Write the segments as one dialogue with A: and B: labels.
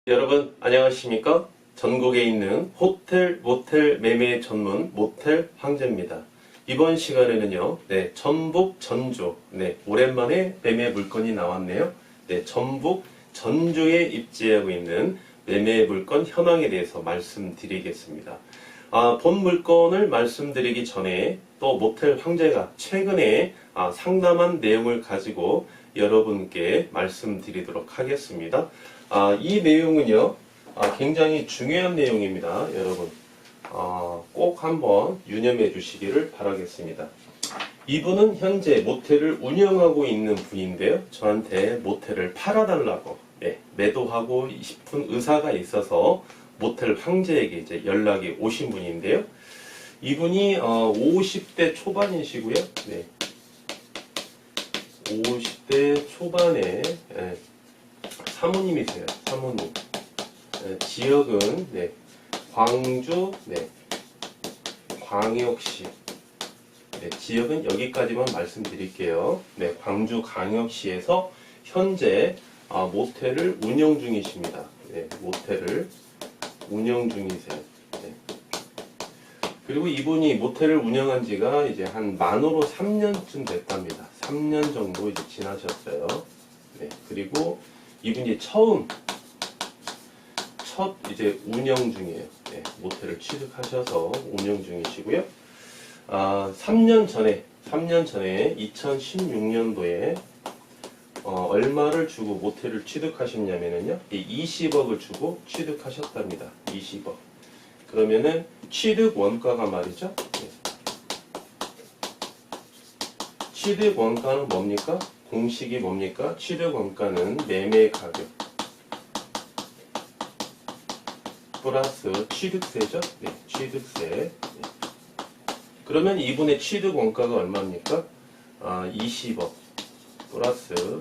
A: 여러분 안녕하십니까? 전국에 있는 호텔, 모텔 매매 전문 모텔 황제입니다. 이번 시간에는요, 전북 전주, 오랜만에 매매 물건이 나왔네요. 전북 전주에 입지하고 있는 매매 물건 현황에 대해서 말씀드리겠습니다. 본 물건을 말씀드리기 전에 또 모텔 황제가 최근에 상담한 내용을 가지고 여러분께 말씀드리도록 하겠습니다. 이 내용은요, 굉장히 중요한 내용입니다. 여러분, 꼭 한번 유념해 주시기를 바라겠습니다. 이분은 현재 모텔을 운영하고 있는 분인데요. 저한테 모텔을 팔아달라고 매도하고 싶은 의사가 있어서 모텔 황제에게 이제 연락이 오신 분인데요. 이분이 50대 초반이시고요. 50대 초반에 사모님이세요. 사모님. 지역은 광주 광역시. 지역은 여기까지만 말씀드릴게요. 광주 광역시에서 현재 모텔을 운영 중이십니다. 모텔을 운영 중이세요. 그리고 이분이 모텔을 운영한 지가 이제 한 만으로 3년쯤 됐답니다. 3년 정도 이제 지나셨어요. 그리고 이분이 첫 이제 운영 중이에요. 모텔을 취득하셔서 운영 중이시고요. 3년 전에 2016년도에 얼마를 주고 모텔을 취득하셨냐면요, 20억을 주고 취득하셨답니다. 20억. 그러면은 취득 원가가 말이죠. 취득 원가는 뭡니까? 공식이 뭡니까? 취득 원가는 매매 가격 플러스 취득세죠? 취득세. 그러면 이분의 취득 원가가 얼마입니까? 20억 플러스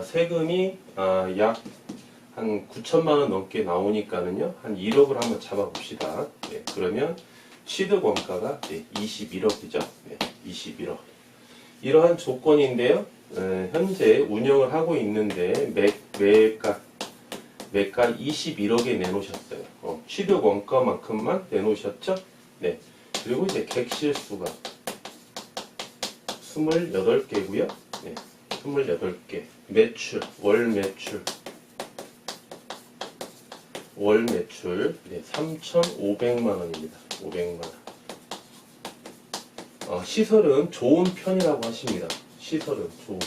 A: 세금이 약 한 9천만 원 넘게 나오니까는요, 한 1억을 한번 잡아봅시다. 그러면 취득 원가가 21억이죠. 21억. 이러한 조건인데요. 현재 운영을 하고 있는데 매가 21억에 내놓으셨어요. 취득 원가만큼만 내놓으셨죠? 그리고 이제 객실 수가 28개고요. 28개. 매출, 월 매출 3,500만 원입니다. 500만 원. 시설은 좋은 편이라고 하십니다. 시설은 좋은.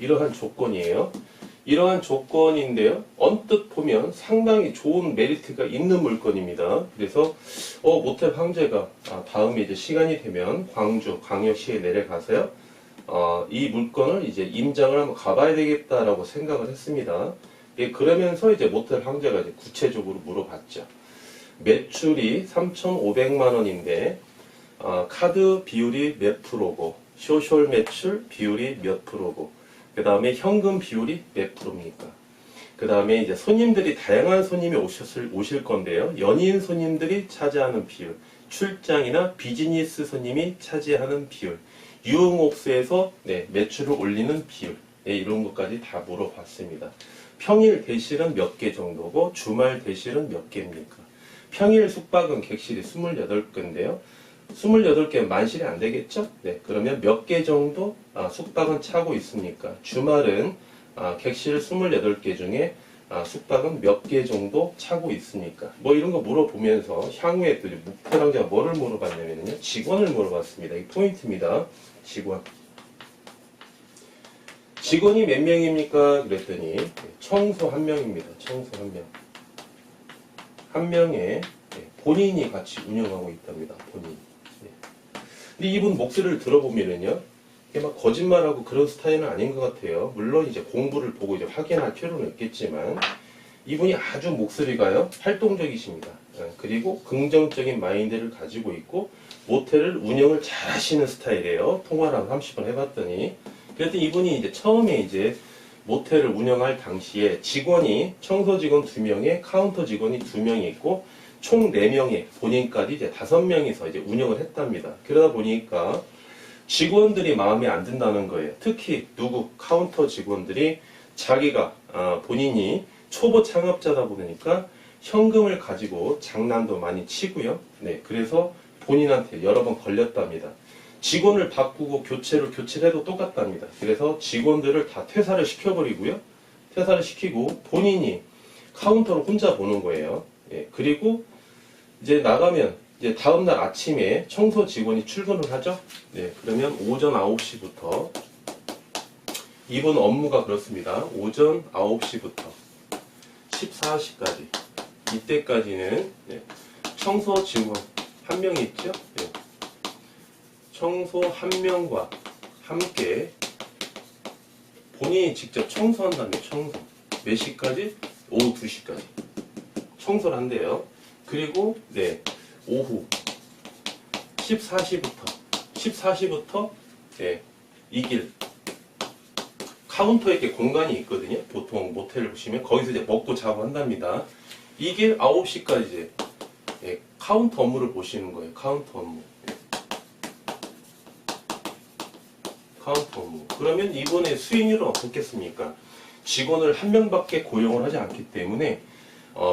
A: 이러한 조건이에요. 이러한 조건인데요, 언뜻 보면 상당히 좋은 메리트가 있는 물건입니다. 그래서 모텔 황제가 다음에 이제 시간이 되면 광주 광역시에 내려가서요, 이 물건을 이제 임장을 한번 가봐야 되겠다라고 생각을 했습니다. 그러면서 이제 모텔 황제가 이제 구체적으로 물어봤죠. 매출이 3,500만 원인데 카드 비율이 몇 프로고, 소셜 매출 비율이 몇 프로고, 그 다음에 현금 비율이 몇 프로입니까? 그 다음에 이제 손님들이 다양한 손님이 오실 건데요. 연인 손님들이 차지하는 비율, 출장이나 비즈니스 손님이 차지하는 비율, 유흥업소에서 매출을 올리는 비율, 이런 것까지 다 물어봤습니다. 평일 대실은 몇 개 정도고, 주말 대실은 몇 개입니까? 평일 숙박은 객실이 28개인데요. 28개 만실이 안 되겠죠? 그러면 몇 개 정도 숙박은 차고 있습니까? 주말은 객실 28개 중에 숙박은 몇 개 정도 차고 있습니까? 뭐 이런 거 물어보면서 향후에 또 모텔 황제가 뭐를 물어봤냐면요, 직원을 물어봤습니다. 이 포인트입니다. 직원이 몇 명입니까? 그랬더니 청소 1명입니다. 청소 1명. 한 명에 본인이 같이 운영하고 있답니다. 본인. 근데 이분 목소리를 들어보면은요, 이게 막 거짓말하고 그런 스타일은 아닌 것 같아요. 물론 이제 공부를 보고 이제 확인할 필요는 있겠지만, 이분이 아주 목소리가요, 활동적이십니다. 그리고 긍정적인 마인드를 가지고 있고, 모텔을 운영을 잘 하시는 스타일이에요. 통화를 한 30번 해봤더니. 그래서 이분이 이제 처음에 이제 모텔을 운영할 당시에 직원이 청소 직원 2명에 카운터 직원이 2명이 있고, 총 4명에 본인까지 이제 5명이서 이제 운영을 했답니다. 그러다 보니까 직원들이 마음에 안 든다는 거예요. 특히 카운터 직원들이 자기가 본인이 초보 창업자다 보니까 현금을 가지고 장난도 많이 치고요. 네, 그래서 본인한테 여러 번 걸렸답니다. 직원을 바꾸고 교체를 해도 똑같답니다. 그래서 직원들을 다 퇴사를 시켜버리고요. 퇴사를 시키고 본인이 카운터를 혼자 보는 거예요. 예, 그리고 이제 나가면 이제 다음날 아침에 청소 직원이 출근을 하죠. 네, 그러면 오전 9시부터 이분 업무가 그렇습니다. 오전 9시부터 14시까지 이때까지는 네, 청소 직원 한 명이 있죠. 네, 청소 한 명과 함께 본인이 직접 청소한다면 청소 몇 시까지? 오후 2시까지 청소를 한대요. 그리고 네, 오후 14시부터 네, 이 길 카운터에 이렇게 공간이 있거든요. 보통 모텔을 보시면 거기서 이제 먹고 자고 한답니다. 이 길 9시까지 이제 네, 카운터 업무를 보시는 거예요. 카운터 업무. 카운터 업무. 그러면 이번에 수익률은 어떻겠습니까? 직원을 한 명밖에 고용을 하지 않기 때문에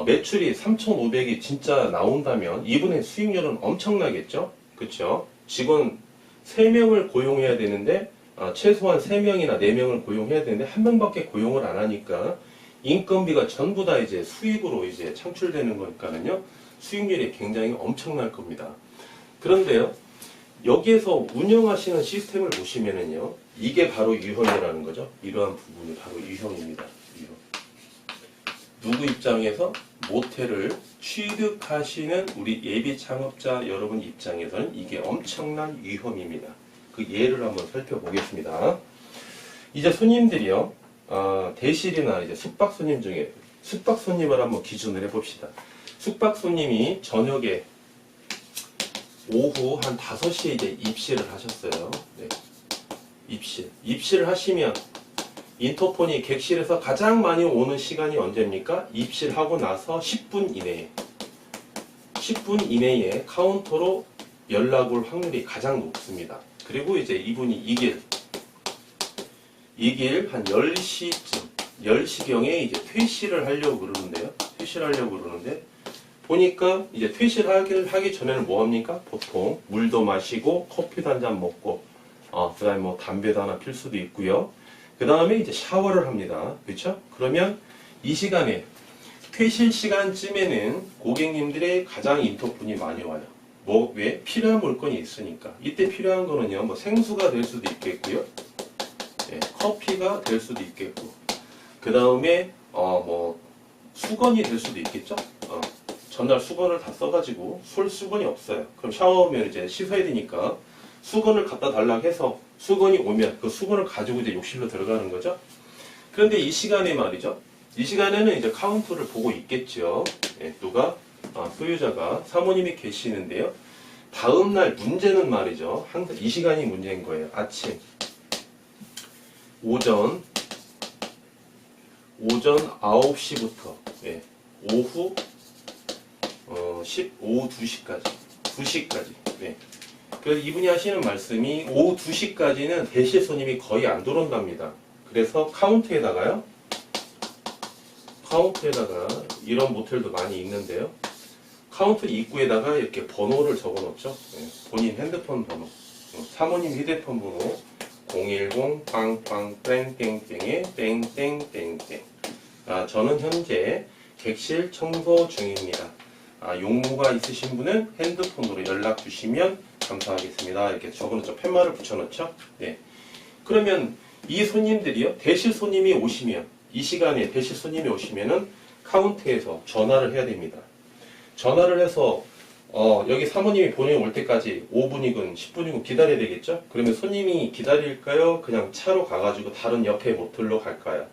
A: 매출이 3,500이 진짜 나온다면 이분의 수익률은 엄청나겠죠? 그렇죠? 직원 3명을 고용해야 되는데 최소한 3명이나 4명을 고용해야 되는데 한 명밖에 고용을 안 하니까 인건비가 전부 다 이제 수익으로 이제 창출되는 거니까는요. 수익률이 굉장히 엄청날 겁니다. 그런데요. 여기에서 운영하시는 시스템을 보시면은요. 이게 바로 유형이라는 거죠. 이러한 부분이 바로 유형입니다. 유형. 누구 입장에서 모텔을 취득하시는 우리 예비 창업자 여러분 입장에서는 이게 엄청난 위험입니다. 그 예를 한번 살펴보겠습니다. 이제 손님들이요, 대실이나 이제 숙박 손님 중에 숙박 손님을 한번 기준을 해봅시다. 숙박 손님이 저녁에 오후 한 5시에 이제 입실을 하셨어요. 네. 입실을 하시면 인터폰이 객실에서 가장 많이 오는 시간이 언제입니까? 입실하고 나서 10분 이내에 카운터로 연락 올 확률이 가장 높습니다. 그리고 이제 이분이 이 길 한 10시쯤, 10시경에 이제 퇴실을 하려고 그러는데요. 보니까 이제 퇴실하기 전에는 뭐 합니까? 보통 물도 마시고 커피도 한 잔 먹고, 그 다음에 뭐 담배도 하나 필 수도 있고요. 그 다음에 이제 샤워를 합니다. 그렇죠? 그러면 이 시간에 퇴실 시간쯤에는 고객님들의 가장 인터폰이 많이 와요. 뭐 왜? 필요한 물건이 있으니까. 이때 필요한 거는요, 뭐 생수가 될 수도 있겠고요. 네, 커피가 될 수도 있겠고. 그 다음에 뭐 수건이 될 수도 있겠죠. 전날 수건을 다 써가지고 수건이 없어요. 그럼 샤워하면 이제 씻어야 되니까 수건을 갖다 달라고 해서 수건이 오면 그 수건을 가지고 이제 욕실로 들어가는 거죠. 그런데 이 시간에 말이죠. 이 시간에는 이제 카운터를 보고 있겠죠. 네, 누가? 소유자가 사모님이 계시는데요. 다음날 문제는 말이죠. 항상 이 시간이 문제인 거예요. 아침, 오전 9시부터 네, 오후 2시까지. 네. 그래서 이분이 하시는 말씀이 오후 2시까지는 대실 손님이 거의 안 들어온답니다. 그래서 카운터에다가 이런 모텔도 많이 있는데요. 카운터 입구에다가 이렇게 번호를 적어 놓죠. 네. 본인 핸드폰 번호, 사모님 휴대폰 번호 010 빵빵 땡땡땡에 땡땡땡땡. 저는 현재 객실 청소 중입니다. 용무가 있으신 분은 핸드폰으로 연락 주시면 감사하겠습니다. 이렇게 적어놓죠. 팻말을 붙여놓죠. 네. 그러면 이 손님들이요, 대실 손님이 오시면, 이 시간에 대실 손님이 오시면은 카운터에서 전화를 해야 됩니다. 전화를 해서, 여기 사모님이 본인이 올 때까지 5분이건 10분이건 기다려야 되겠죠? 그러면 손님이 기다릴까요? 그냥 차로 가가지고 다른 옆에 모텔로 갈까요?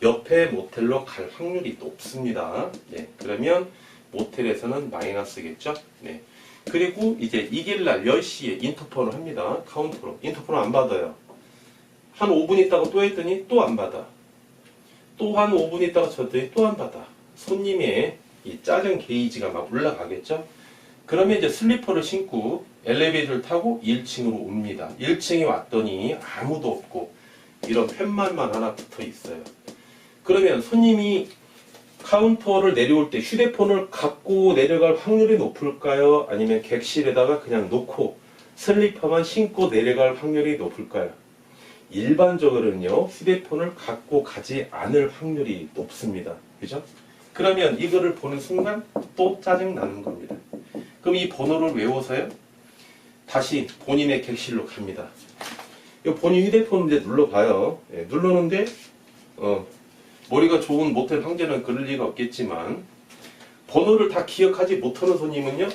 A: 옆에 모텔로 갈 확률이 높습니다. 네. 그러면 모텔에서는 마이너스겠죠? 네. 그리고 이제 이길날 10시에 인터폰을 합니다. 카운터로. 인터폰을 안 받아요. 한 5분 있다가 또 했더니 또 안 받아. 또 한 5분 있다가 쳤더니 또 안 받아. 손님의 이 짜증 게이지가 막 올라가겠죠? 그러면 이제 슬리퍼를 신고 엘리베이터를 타고 1층으로 옵니다. 1층에 왔더니 아무도 없고 이런 팻말만 하나 붙어 있어요. 그러면 손님이 카운터를 내려올 때 휴대폰을 갖고 내려갈 확률이 높을까요? 아니면 객실에다가 그냥 놓고 슬리퍼만 신고 내려갈 확률이 높을까요? 일반적으로는요, 휴대폰을 갖고 가지 않을 확률이 높습니다. 그죠? 그러면 이거를 보는 순간 또 짜증나는 겁니다. 그럼 이 번호를 외워서요, 다시 본인의 객실로 갑니다. 본인 휴대폰을 이제 눌러봐요. 예, 누르는데, 머리가 좋은 모텔 황제는 그럴 리가 없겠지만, 번호를 다 기억하지 못하는 손님은요,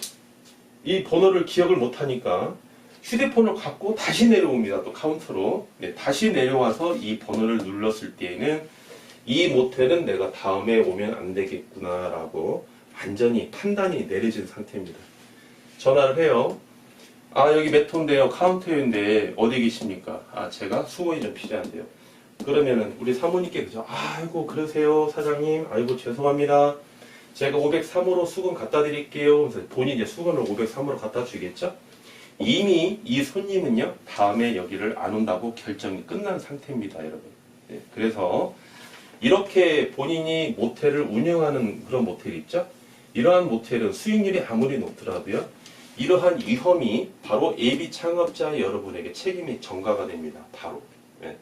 A: 이 번호를 기억을 못하니까 휴대폰을 갖고 다시 내려옵니다. 또 카운터로. 네, 다시 내려와서 이 번호를 눌렀을 때에는 이 모텔은 내가 다음에 오면 안 되겠구나 라고 완전히 판단이 내려진 상태입니다. 전화를 해요. 아, 여기 몇 호인데요? 카운터인데 어디 계십니까? 제가 수건이 좀 필요한데요. 그러면은 우리 사모님께 그죠? 아이고 그러세요 사장님. 아이고 죄송합니다. 제가 503호로 수건 갖다 드릴게요. 그래서 본인이 이제 수건을 503호로 갖다 주겠죠? 이미 이 손님은요, 다음에 여기를 안 온다고 결정이 끝난 상태입니다, 여러분. 네, 그래서 이렇게 본인이 모텔을 운영하는 그런 모텔이 있죠? 이러한 모텔은 수익률이 아무리 높더라도요, 이러한 위험이 바로 예비 창업자 여러분에게 책임이 전가가 됩니다. 바로. 네.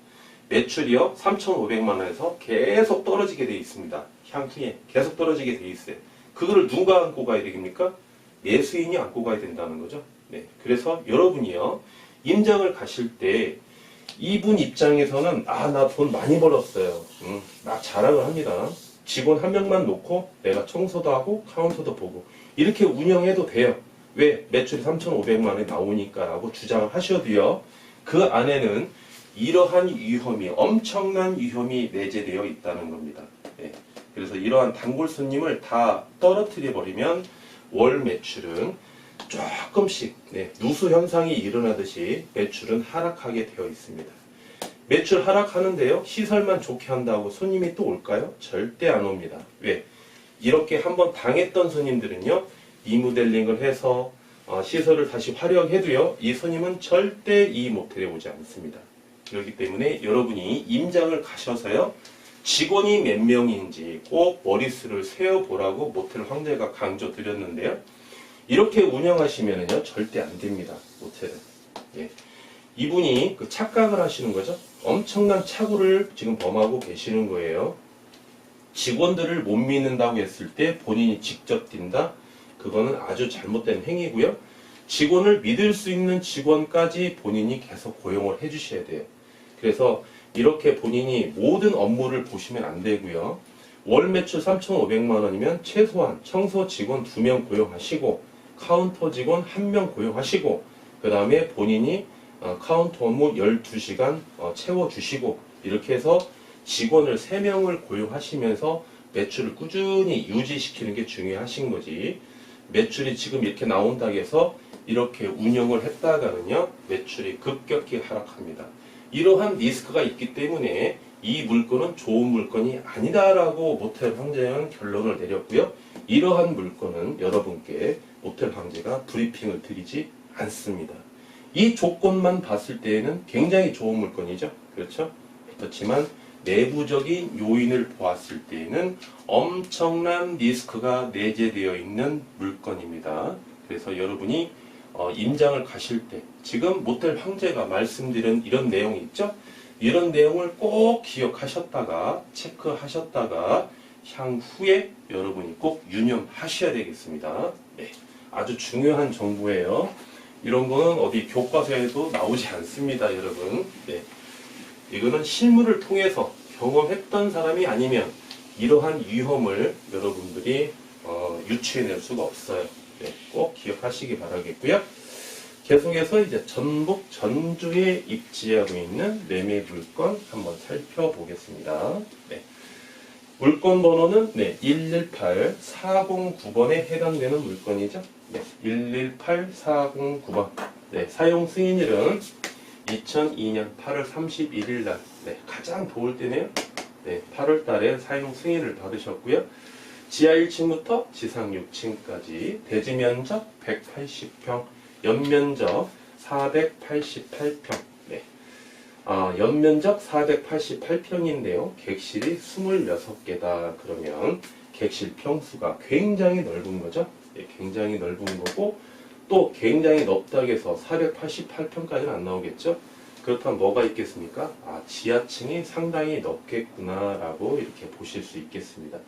A: 매출이요, 3,500만 원에서 계속 떨어지게 되어 있습니다. 향후에 계속 떨어지게 되어 있어요. 그거를 누가 안고 가야 되겠습니까? 매수인이 안고 가야 된다는 거죠. 네. 그래서 여러분이요, 임장을 가실 때 이분 입장에서는 나 돈 많이 벌었어요. 막 자랑을 합니다. 직원 한 명만 놓고 내가 청소도 하고 카운터도 보고 이렇게 운영해도 돼요. 왜? 매출이 3,500만 원이 나오니까 라고 주장을 하셔도요, 그 안에는 이러한 위험이, 엄청난 위험이 내재되어 있다는 겁니다. 네. 그래서 이러한 단골 손님을 다 떨어뜨려 버리면 월 매출은 조금씩 누수 현상이 일어나듯이 매출은 하락하게 되어 있습니다. 매출 하락하는데요, 시설만 좋게 한다고 손님이 또 올까요? 절대 안 옵니다. 왜? 이렇게 한번 당했던 손님들은요, 리모델링을 해서 시설을 다시 활용해도요, 이 손님은 절대 이 모텔에 오지 않습니다. 그렇기 때문에 여러분이 임장을 가셔서요, 직원이 몇 명인지 꼭 머릿수를 세어보라고 모텔 황제가 강조드렸는데요, 이렇게 운영하시면은요, 절대 안 됩니다, 모텔은. 예. 이분이 그 착각을 하시는 거죠. 엄청난 착오를 지금 범하고 계시는 거예요. 직원들을 못 믿는다고 했을 때 본인이 직접 뛴다? 그거는 아주 잘못된 행위고요. 직원을 믿을 수 있는 직원까지 본인이 계속 고용을 해주셔야 돼요. 그래서 이렇게 본인이 모든 업무를 보시면 안 되고요. 월 매출 3,500만 원이면 최소한 청소 직원 2명 고용하시고 카운터 직원 1명 고용하시고 그 다음에 본인이 카운터 업무 12시간 채워주시고 이렇게 해서 직원을 3명을 고용하시면서 매출을 꾸준히 유지시키는 게 중요하신 거지. 매출이 지금 이렇게 나온다고 해서 이렇게 운영을 했다가는요, 매출이 급격히 하락합니다. 이러한 리스크가 있기 때문에 이 물건은 좋은 물건이 아니다라고 모텔 황제는 결론을 내렸고요. 이러한 물건은 여러분께 모텔 황제가 브리핑을 드리지 않습니다. 이 조건만 봤을 때에는 굉장히 좋은 물건이죠. 그렇죠? 그렇지만 내부적인 요인을 보았을 때에는 엄청난 리스크가 내재되어 있는 물건입니다. 그래서 여러분이 임장을 가실 때 지금 모텔 황제가 말씀드린 이런 내용이 있죠? 이런 내용을 꼭 기억하셨다가 체크하셨다가 향후에 여러분이 꼭 유념하셔야 되겠습니다. 네, 아주 중요한 정보예요. 이런 거는 어디 교과서에도 나오지 않습니다, 여러분. 네, 이거는 실물을 통해서 경험했던 사람이 아니면 이러한 위험을 여러분들이 유추해낼 수가 없어요. 네, 꼭 기억하시기 바라겠고요. 계속해서 이제 전북 전주에 입지하고 있는 매매 물건 한번 살펴보겠습니다. 네. 물건 번호는 118409번에 해당되는 물건이죠. 네, 118409번. 네, 사용 승인일은 2002년 8월 31일 날, 가장 더울 때네요. 8월 달에 사용 승인을 받으셨고요. 지하 1층부터 지상 6층까지 대지 면적 180평, 연면적 488평. 연면적 488평인데요. 객실이 26개다. 그러면 객실 평수가 굉장히 넓은 거죠. 예, 굉장히 넓은 거고 또 굉장히 넓다고 해서 488평까지는 안 나오겠죠. 그렇다면 뭐가 있겠습니까? 지하층이 상당히 넓겠구나라고 이렇게 보실 수 있겠습니다.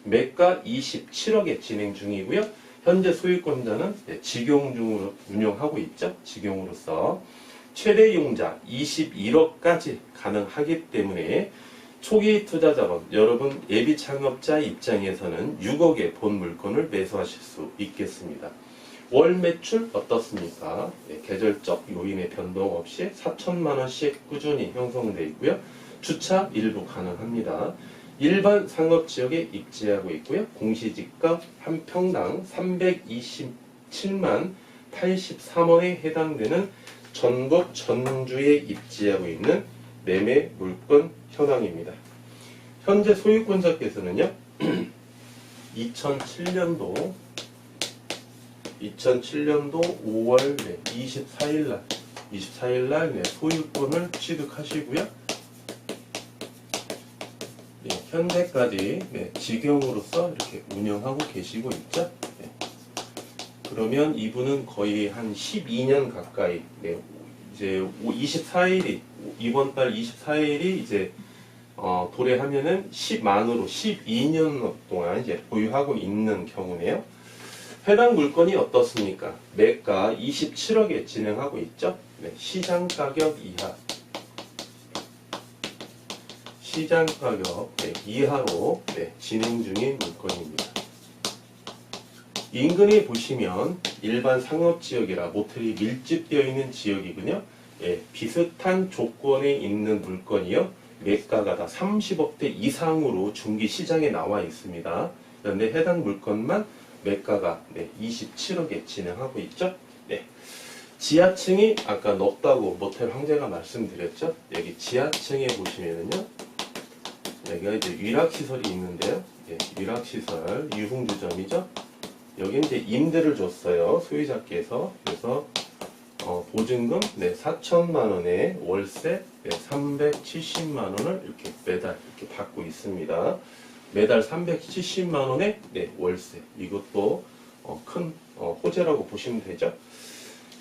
A: 매가 27억에 진행 중이고요. 현재 소유권자는 직용중으로 운영하고 있죠. 직용으로서 최대 이용자 21억까지 가능하기 때문에 초기 투자 자본, 여러분 예비 창업자 입장에서는 6억의 본 물건을 매수하실 수 있겠습니다. 월 매출 어떻습니까? 계절적 요인의 변동 없이 4천만 원씩 꾸준히 형성되어 있고요. 주차 일부 가능합니다. 일반 상업지역에 입지하고 있고요. 공시지가 한 평당 327만 83원에 해당되는 전국 전주에 입지하고 있는 매매 물건 현황입니다. 현재 소유권자께서는요. 2007년도 5월 24일 날 소유권을 취득하시고요. 현재까지 직영으로서 이렇게 운영하고 계시고 있죠. 그러면 이분은 거의 한 12년 가까이, 이제 24일이, 이번 달 24일이 이제, 도래하면은 10만으로 12년 동안 이제 보유하고 있는 경우네요. 해당 물건이 어떻습니까? 매가 27억에 진행하고 있죠. 시장 가격 이하. 시장 가격 이하로 진행 중인 물건입니다. 인근에 보시면 일반 상업지역이라 모텔이 밀집되어 있는 지역이군요. 비슷한 조건에 있는 물건이요. 매가가 다 30억대 이상으로 중기 시장에 나와 있습니다. 그런데 해당 물건만 매가가 27억에 진행하고 있죠. 지하층이 아까 높다고 모텔 황제가 말씀드렸죠. 여기 지하층에 보시면은요. 여기가 이제 위락시설이 있는데요. 위락시설 유흥주점이죠. 여기 이제 임대를 줬어요. 소유자께서. 그래서 보증금 4천만 원에 월세 370만 원을 이렇게 매달 이렇게 받고 있습니다. 매달 370만 원에 월세. 이것도 큰 호재라고 보시면 되죠.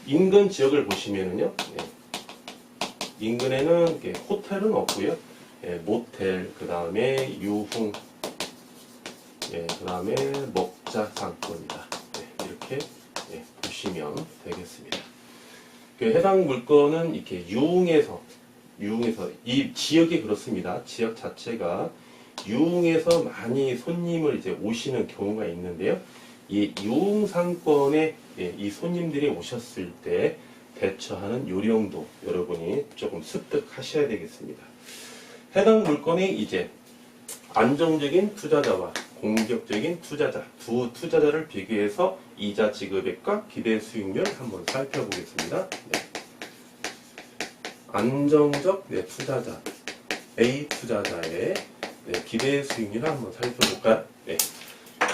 A: 인근 지역을 보시면은요. 인근에는 호텔은 없고요. 모텔, 그 다음에 유흥, 그 다음에 먹자 상권이다. 이렇게 보시면 되겠습니다. 해당 물건은 이렇게 유흥에서 이 지역이 그렇습니다. 지역 자체가 유흥에서 많이 손님을 이제 오시는 경우가 있는데요. 이 유흥 상권에 이 손님들이 오셨을 때 대처하는 요령도 여러분이 조금 습득하셔야 되겠습니다. 해당 물건이 이제 안정적인 투자자와 공격적인 투자자, 두 투자자를 비교해서 이자 지급액과 기대 수익률 한번 살펴보겠습니다. 안정적 투자자, A 투자자의 기대 수익률을 한번 살펴볼까요?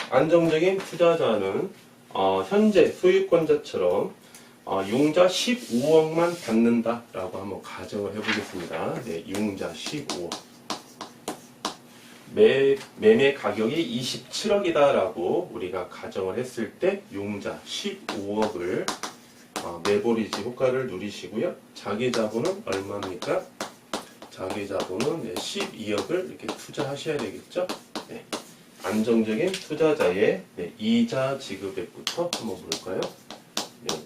A: 안정적인 투자자는 현재 소유권자처럼 융자 15억만 받는다라고 한번 가정을 해보겠습니다. 융자 15억. 매매 가격이 27억이다라고 우리가 가정을 했을 때 융자 15억을 매보리지 효과를 누리시고요. 자기 자본은 얼마입니까? 자기 자본은 12억을 이렇게 투자하셔야 되겠죠. 안정적인 투자자의 이자 지급액부터 한번 볼까요?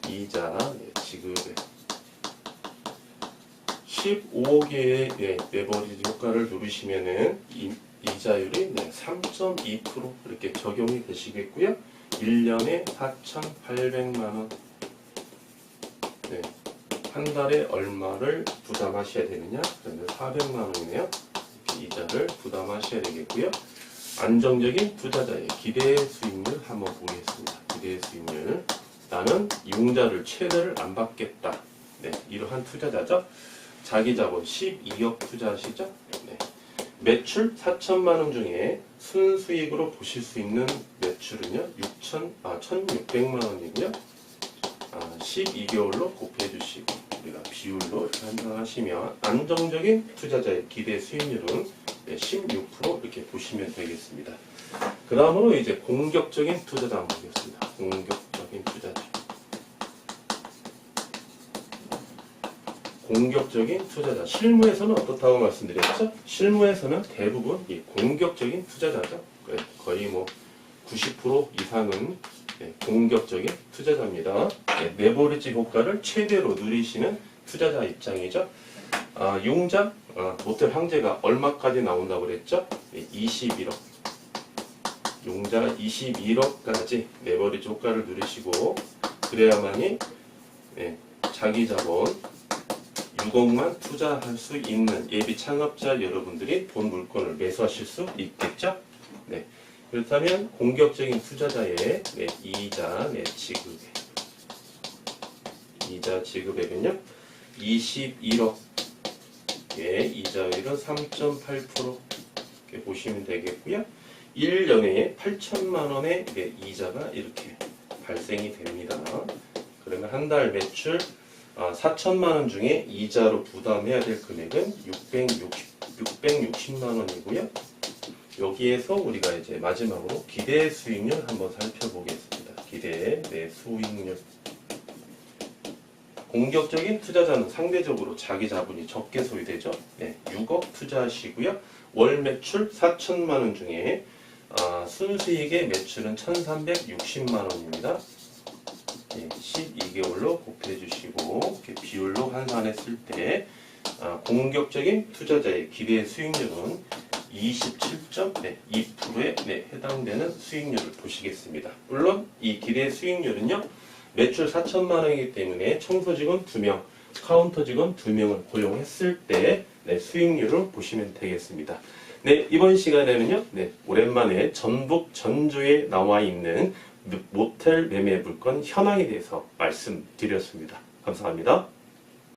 A: 이자 지급액 15억의 매버리지 효과를 누르시면은 이자율이 3.2% 이렇게 적용이 되시겠고요. 1년에 4,800만원. 한 달에 얼마를 부담하셔야 되느냐? 그러면 400만원이네요. 이자를 부담하셔야 되겠고요. 안정적인 투자자의 기대 수익률 한번 보겠습니다. 기대 수익률. 나는 융자를 최대를 안 받겠다. 이러한 투자자죠. 자기 자본 12억 투자하시죠. 매출 4천만 원 중에 순수익으로 보실 수 있는 매출은요. 1,600만 원이고요. 12개월로 곱해 주시고 우리가 비율로 환산하시면 안정적인 투자자의 기대 수익률은 16% 이렇게 보시면 되겠습니다. 그 다음으로 이제 공격적인 투자자 한번 보겠습니다. 공격적인 투자자. 공격적인 투자자. 실무에서는 어떻다고 말씀드렸죠? 실무에서는 대부분 이 공격적인 투자자죠. 거의 뭐 90% 이상은 공격적인 투자자입니다. 레버리지 효과를 최대로 누리시는 투자자 입장이죠. 용자, 모텔 황제가 얼마까지 나온다고 그랬죠? 21억. 용자 21억까지 레버리지 효과를 누리시고, 그래야만이 자기 자본 6억만 투자할 수 있는 예비 창업자 여러분들이 본 물건을 매수하실 수 있겠죠? 네. 그렇다면 공격적인 투자자의 이자 지급액은요 21억, 이자율은 3.8% 이렇게 보시면 되겠고요. 1년에 8천만 원의 이자가 이렇게 발생이 됩니다. 그러면 한 달 매출 4천만 원 중에 이자로 부담해야 될 금액은 660만 원이고요. 여기에서 우리가 이제 마지막으로 기대 수익률 한번 살펴보겠습니다. 기대 수익률. 공격적인 투자자는 상대적으로 자기 자본이 적게 소유되죠. 6억 투자하시고요. 월 매출 4천만 원 중에 순수익의 매출은 1,360만 원입니다. 12개월로 곱해 주시고 비율로 환산했을 때 공격적인 투자자의 기대 수익률은 27.2%에 해당되는 수익률을 보시겠습니다. 물론 이 기대 수익률은요, 매출 4천만 원이기 때문에 청소직원 2명, 카운터 직원 2명을 고용했을 때 수익률을 보시면 되겠습니다. 이번 시간에는요, 오랜만에 전북 전주에 나와 있는 모텔 매매 물건 현황에 대해서 말씀드렸습니다. 감사합니다.